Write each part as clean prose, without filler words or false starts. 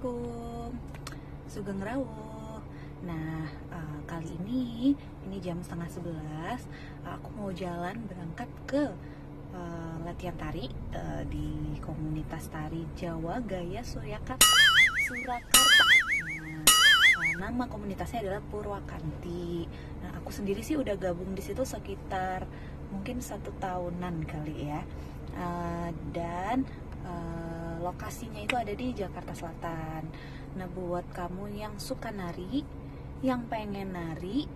Assalamualaikum, Sugeng Rawuh. Nah, kali ini jam setengah 11. Aku mau jalan berangkat ke latihan tari di komunitas tari Jawa Gaya Surakarta. Nama komunitasnya adalah Purwakanti. Nah, aku sendiri sih udah gabung di situ sekitar mungkin 1 tahunan kali ya. Dan lokasinya itu ada di Jakarta Selatan. Nah, buat kamu yang suka nari, yang pengen nari,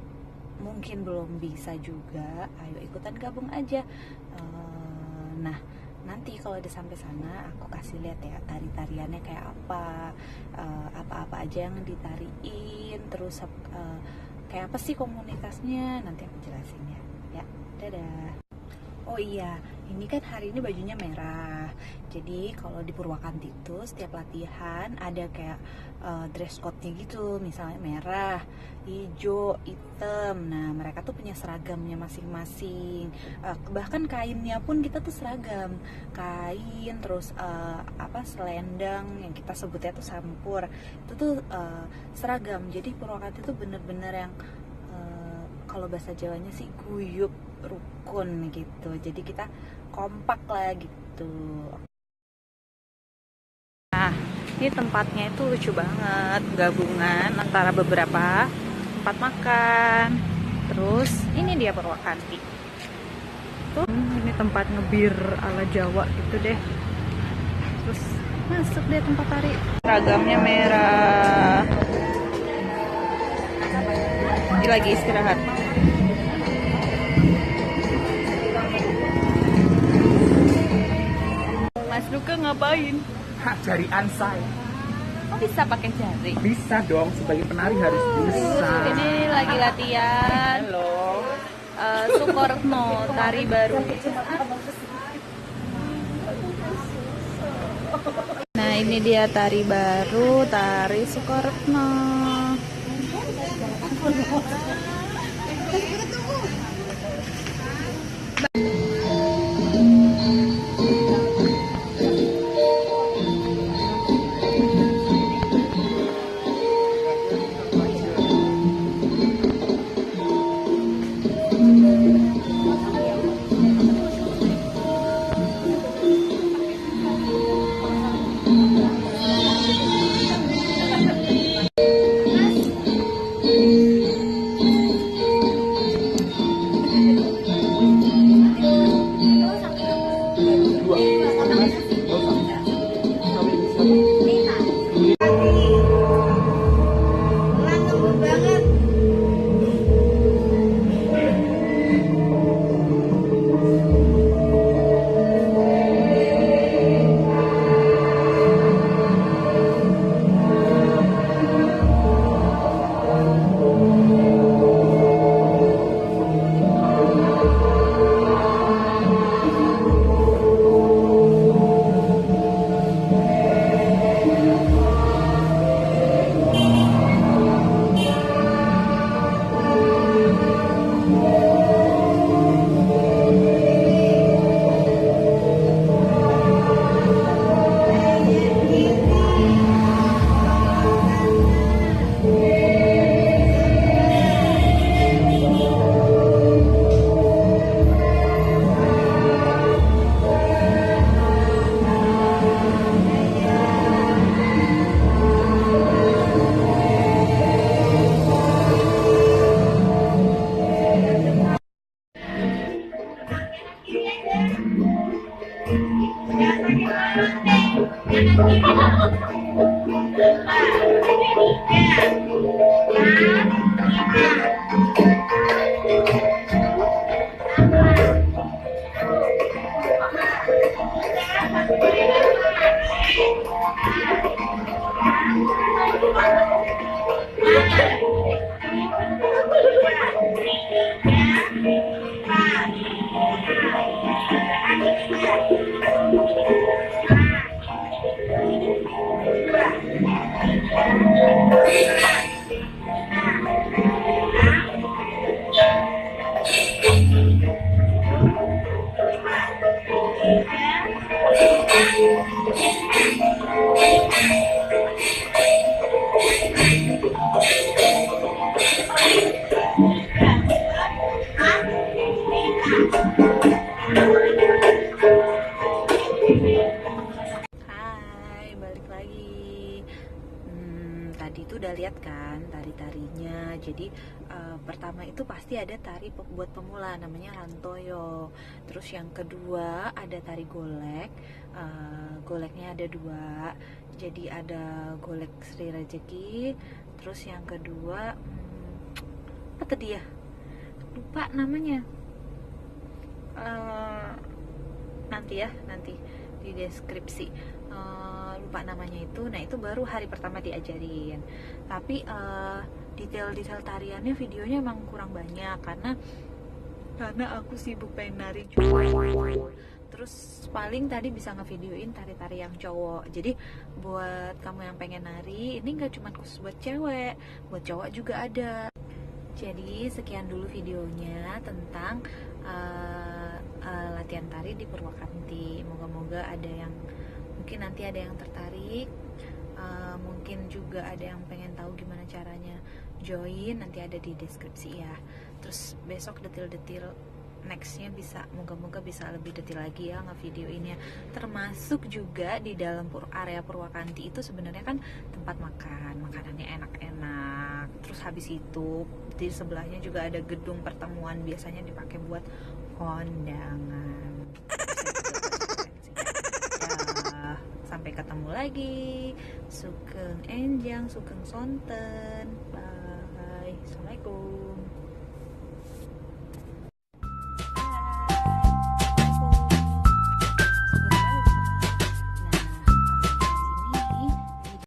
mungkin belum bisa juga, ayo ikutan gabung aja. Nah, nanti kalau udah sampai sana, aku kasih lihat ya tari-tariannya kayak apa aja yang ditariin, terus kayak apa sih komunitasnya, nanti aku jelasin ya. Ya, dadah. Oh iya, ini kan hari ini bajunya merah. Jadi kalau di Purwakanti itu setiap latihan ada kayak dress code-nya gitu. Misalnya merah, hijau, hitam. Nah, mereka tuh punya seragamnya masing-masing. Bahkan kainnya pun kita tuh seragam. Kain, terus selendang yang kita sebutnya tuh sampur. Itu tuh seragam. Jadi Purwakanti tuh bener-bener yang kalau bahasa Jawanya sih guyup, rukun gitu. Jadi kita kompak lah gitu. Nah, ini tempatnya itu lucu banget, gabungan antara beberapa tempat makan. Terus ini dia Purwakanti. Tuh, ini tempat ngebir ala Jawa gitu deh. Terus masuk deh tempat tari. Seragamnya merah. Ini lagi istirahat. Mas Luka ngapain? Jarian saya. Oh, bisa pakai jari? Bisa dong, sebagai penari harus bisa. Ini lagi latihan. Halo. Sukorno, tari baru. Nah, ini dia tari baru, tari Sukorno. pertama itu pasti ada tari buat pemula namanya Hantoyo. Terus yang kedua ada tari golek. Goleknya ada dua. Jadi ada golek Sri Rejeki. Terus yang kedua apa tadi ya? Lupa namanya. Nanti di deskripsi. Lupa namanya itu. Nah, itu baru hari pertama diajarin. Tapi detail-detail tariannya videonya emang kurang banyak karena aku sibuk pengen nari juga. Terus paling tadi bisa ngevideoin tari-tari yang cowok. Jadi buat kamu yang pengen nari, ini nggak cuma khusus buat cewek, buat cowok juga ada. Jadi sekian dulu videonya tentang latihan tari di Purwakanti. Moga-moga ada yang mungkin nanti ada yang tertarik. Mungkin juga ada yang pengen tahu gimana caranya join, nanti ada di deskripsi ya. Terus besok detail-detail nextnya bisa, moga-moga bisa lebih detail lagi ya ngevideoinnya. Termasuk juga di dalam area Purwakanti itu sebenarnya kan tempat makan, makanannya enak-enak. Terus habis itu di sebelahnya juga ada gedung pertemuan, biasanya dipakai buat kondangan. Sampai ketemu lagi. Sugeng Enjang, Sugeng Sonten. Bye.